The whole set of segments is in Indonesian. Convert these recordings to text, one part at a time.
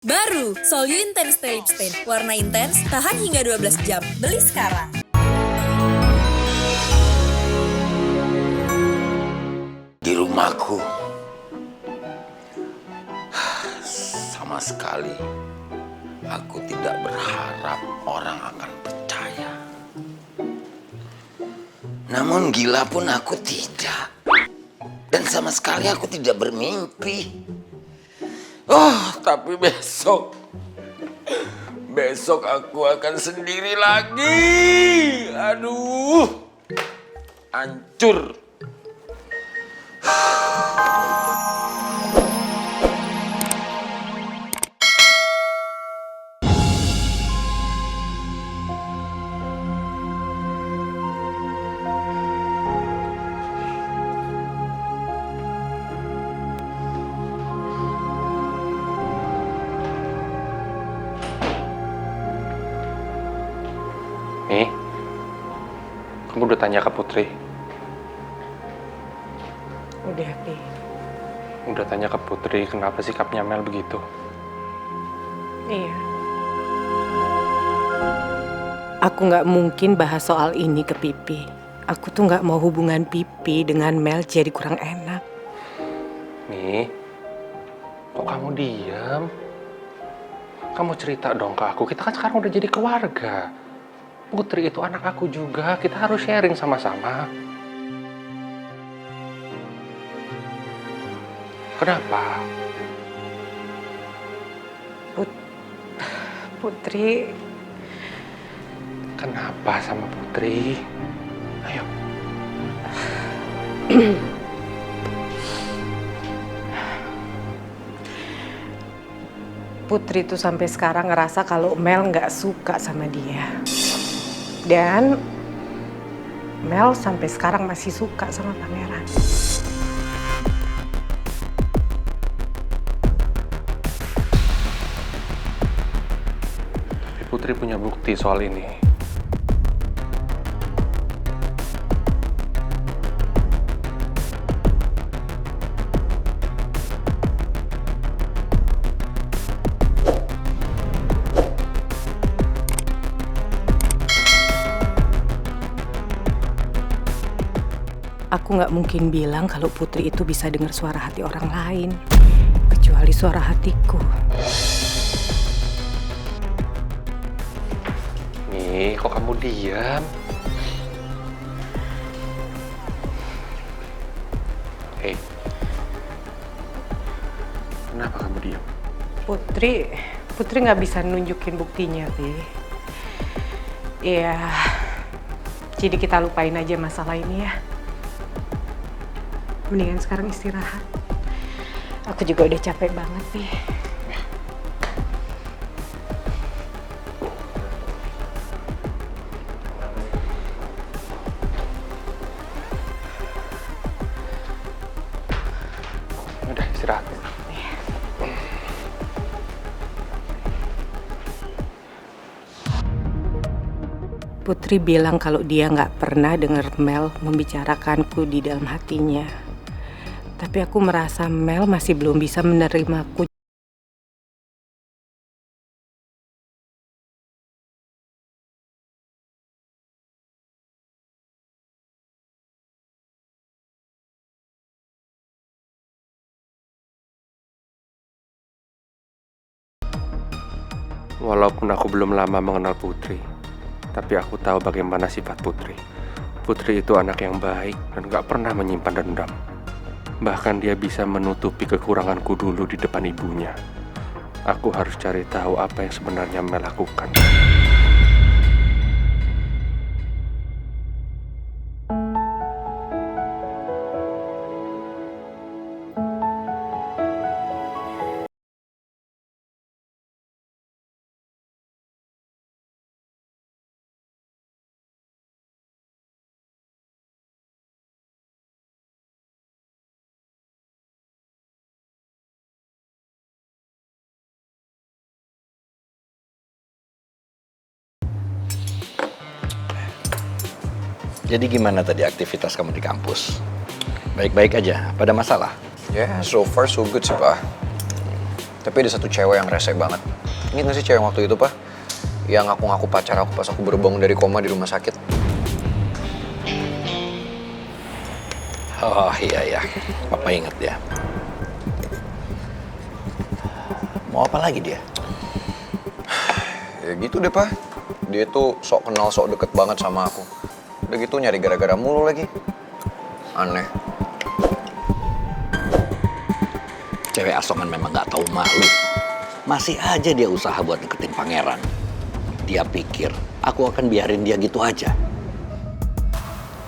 Baru, Solyu Intense Stay Lip Stain. Warna intens, tahan hingga 12 jam. Beli sekarang. Di rumahku, sama sekali aku tidak berharap orang akan percaya. Namun gila pun aku tidak. Dan sama sekali aku tidak bermimpi. Oh, tapi besok aku akan sendiri lagi. Aduh, hancur. Nih, kamu udah tanya ke Putri? Udah, Pi. Udah tanya ke Putri kenapa sikapnya Mel begitu? Iya. Aku nggak mungkin bahas soal ini ke Pipi. Aku tuh nggak mau hubungan Pipi dengan Mel jadi kurang enak. Nih, kok kamu diam? Kamu cerita dong ke aku, kita kan sekarang udah jadi keluarga. Putri itu anak aku juga, kita harus sharing sama-sama. Kenapa? Putri, Kenapa sama Putri? Ayo. Putri tuh sampai sekarang ngerasa kalau Mel nggak suka sama dia. Dan Mel sampai sekarang masih suka sama Pangeran. Tapi Putri punya bukti soal ini. Aku nggak mungkin bilang kalau Putri itu bisa dengar suara hati orang lain. Kecuali suara hatiku. Nih, kok kamu diam? Hei, kenapa kamu diam? Putri nggak bisa nunjukin buktinya, Pi. Iya, jadi kita lupain aja masalah ini ya. Mendingan sekarang istirahat. Aku juga udah capek banget nih. Udah, istirahat. Putri bilang kalau dia nggak pernah dengar Mel membicarakanku di dalam hatinya. Tapi aku merasa Mel masih belum bisa menerimaku. Walaupun aku belum lama mengenal Putri, tapi aku tahu bagaimana sifat Putri. Putri itu anak yang baik dan gak pernah menyimpan dendam. Bahkan dia bisa menutupi kekuranganku dulu di depan ibunya. Aku harus cari tahu apa yang sebenarnya Mel lakukan. Jadi gimana tadi aktivitas kamu di kampus? Baik-baik aja? Pada masalah? Ya, so far so good sih, Pak. Tapi ada satu cewek yang rese banget. Ingat gak sih cewek waktu itu, Pak? Yang ngaku-ngaku pacar aku pas aku baru bangun dari koma di rumah sakit. Oh iya, Papa inget dia. Mau apa lagi dia? Ya gitu deh, Pak. Dia tuh sok kenal, sok deket banget sama aku. Udah gitu nyari gara-gara mulu lagi. Aneh. Cewek asongan memang gak tahu malu. Masih aja dia usaha buat deketin pangeran. Dia pikir aku akan biarin dia gitu aja.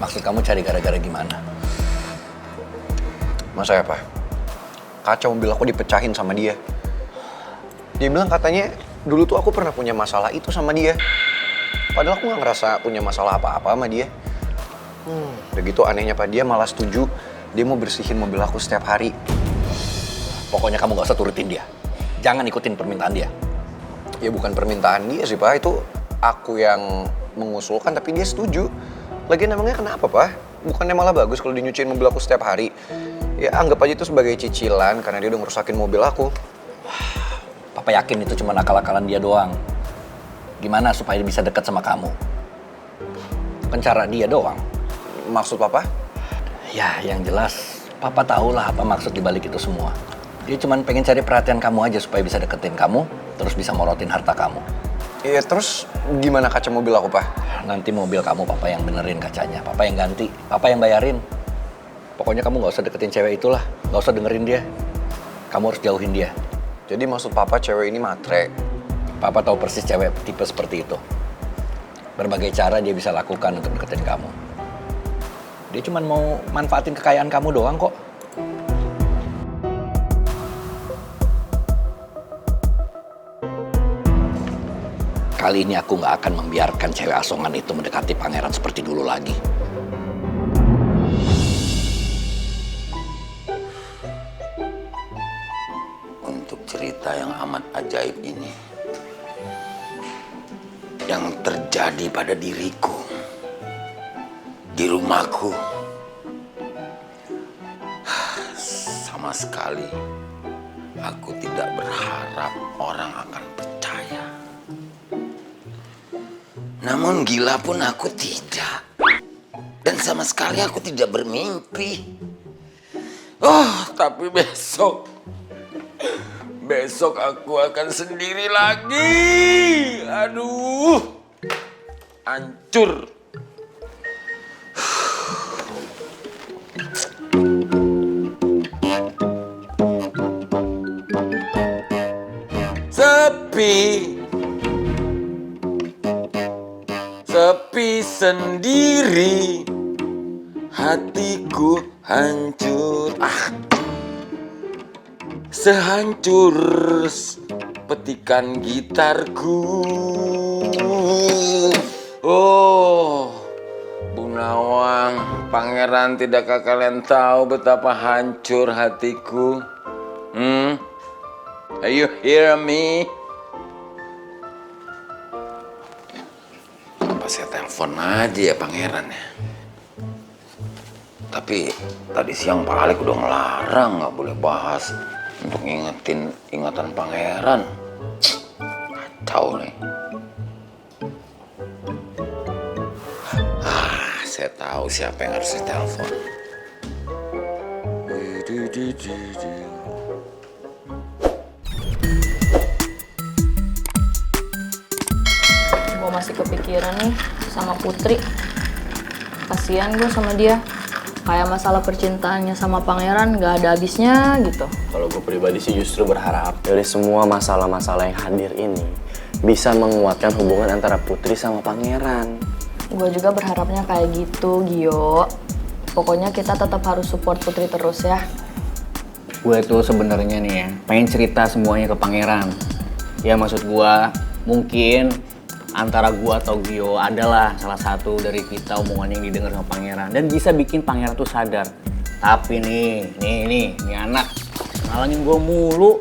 Maksud kamu cari gara-gara gimana? Masa ya, Pak? Kaca mobil aku dipecahin sama dia. Dia bilang katanya dulu tuh aku pernah punya masalah itu sama dia. Padahal aku gak ngerasa punya masalah apa-apa sama dia. Udah gitu anehnya, Pak, dia malah setuju dia mau bersihin mobil aku setiap hari. Pokoknya kamu gak usah turutin dia. Jangan ikutin permintaan dia. Ya bukan permintaan dia sih, Pak. Itu aku yang mengusulkan tapi dia setuju. Lagian emangnya kenapa, Pak? Bukannya malah bagus kalau dinyuciin mobil aku setiap hari. Ya anggap aja itu sebagai cicilan karena dia udah ngerusakin mobil aku. Papa yakin itu cuma akal-akalan dia doang. Gimana supaya dia bisa dekat sama kamu? Kan cara dia doang. Maksud Papa? Ya, yang jelas Papa tahulah apa maksud dibalik itu semua. Dia cuma pengen cari perhatian kamu aja supaya bisa deketin kamu, terus bisa morotin harta kamu. Iya, terus gimana kaca mobil aku, Pak? Nanti mobil kamu Papa yang benerin kacanya, Papa yang ganti, Papa yang bayarin. Pokoknya kamu gak usah deketin cewek itulah, gak usah dengerin dia. Kamu harus jauhin dia. Jadi maksud Papa cewek ini matre? Papa tahu persis cewek tipe seperti itu. Berbagai cara dia bisa lakukan untuk deketin kamu. Dia cuma mau manfaatin kekayaan kamu doang kok. Kali ini aku nggak akan membiarkan cewek asongan itu mendekati pangeran seperti dulu lagi. Untuk cerita yang amat ajaib ini, yang terjadi pada diriku, di rumahku, sama sekali aku tidak berharap orang akan percaya. Namun gila pun aku tidak. Dan sama sekali aku tidak bermimpi. Oh, tapi besok aku akan sendiri lagi. Aduh, hancur. Sepi sendiri, hatiku hancur. Sehancur petikan gitarku. Oh, Bu Nawang, pangeran, tidakkah kalian tahu betapa hancur hatiku? Are you hear me? Apa saya telepon aja ya pangeran ya? Tapi tadi siang Pak Alek udah ngelarang nggak boleh bahas untuk ngingetin ingatan pangeran. Kacau nih. Saya tahu siapa yang harus ditelepon. Gue masih kepikiran nih sama Putri. Kasian gue sama dia. Kayak masalah percintaannya sama pangeran gak ada habisnya gitu. Kalau gue pribadi sih justru berharap dari semua masalah-masalah yang hadir ini bisa menguatkan hubungan antara Putri sama pangeran. Gue juga berharapnya kayak gitu, Gio. Pokoknya kita tetap harus support Putri terus ya. Gue tuh sebenarnya nih ya, pengen cerita semuanya ke pangeran. Ya maksud gue, mungkin antara gue atau Gio adalah salah satu dari kita omongan yang didengar sama pangeran. Dan bisa bikin pangeran tuh sadar. Tapi nih anak ngalangin gue mulu.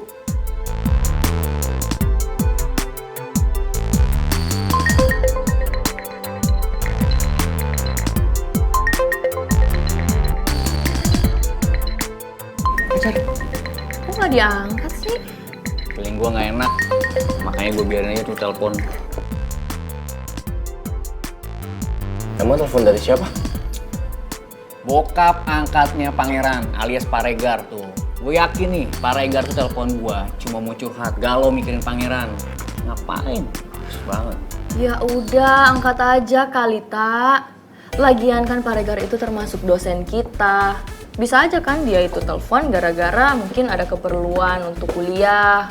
Kok gak diangkat sih? gue nggak enak, makanya gue biarin aja tuh telepon. Kamu telepon dari siapa? Bokap angkatnya Pangeran alias Pak Regar tuh. Gue yakin nih Pak Regar tuh telepon gue cuma mau curhat, galau mikirin Pangeran. Ngapain? Bagus banget. Ya udah, angkat aja kali, Tak. Lagian kan Pak Regar itu termasuk dosen kita. Bisa aja kan dia itu telepon gara-gara mungkin ada keperluan untuk kuliah.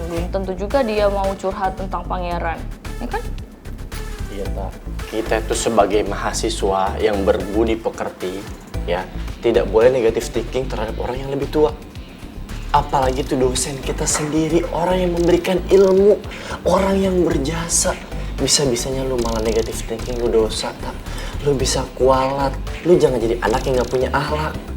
Belum tentu juga dia mau curhat tentang Pangeran, ya kan? Iya, Tak. Kita itu sebagai mahasiswa yang berbudi pekerti, ya, tidak boleh negatif thinking terhadap orang yang lebih tua. Apalagi itu dosen kita sendiri, orang yang memberikan ilmu, orang yang berjasa. Bisa-bisanya lu malah negatif thinking, lu dosa, Tak. Lu bisa kualat. Lu jangan jadi anak yang gak punya akhlak.